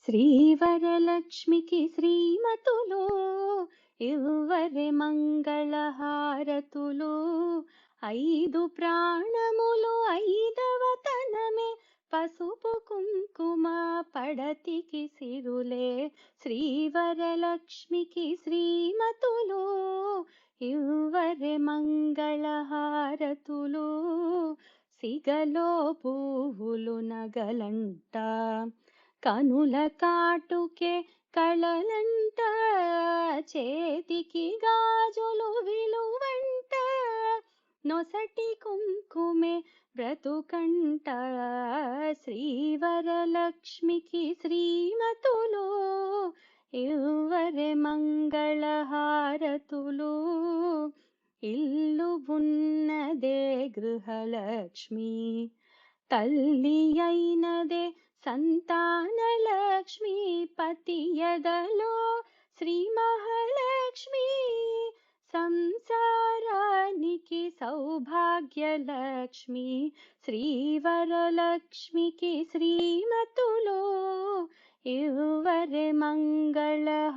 శ్రీవరలక్ష్మికి శ్రీమతులు ఇవ్వరే మంగళహారతులు. ఐదు ప్రాణములు ఐదవతనమే పసుపు కుంకుమ పడతికి సిరులే. శ్రీవరలక్ష్మికి శ్రీమతులు ఇవ్వరే మంగళహారతులు. సిగలో పువ్వులు నగలంట, కనుల కాటుకే కళలంట, చేతికి గాజులు విలువంట, నొసటి కుంకుమే బ్రతుకంట. శ్రీవరలక్ష్మికి శ్రీమతులు ఇవ్వరే మంగళహారతులు. ఇల్లు ఉన్నదే గృహలక్ష్మి, తల్లి అయినదే సంతానలక్ష్మి, పతియదలో శ్రీ మహాలక్ష్మి, సంసారానికి సౌభాగ్యలక్ష్మి. శ్రీవరలక్ష్మికి శ్రీమతులు ఇవ్వరే మంగళహారతులు.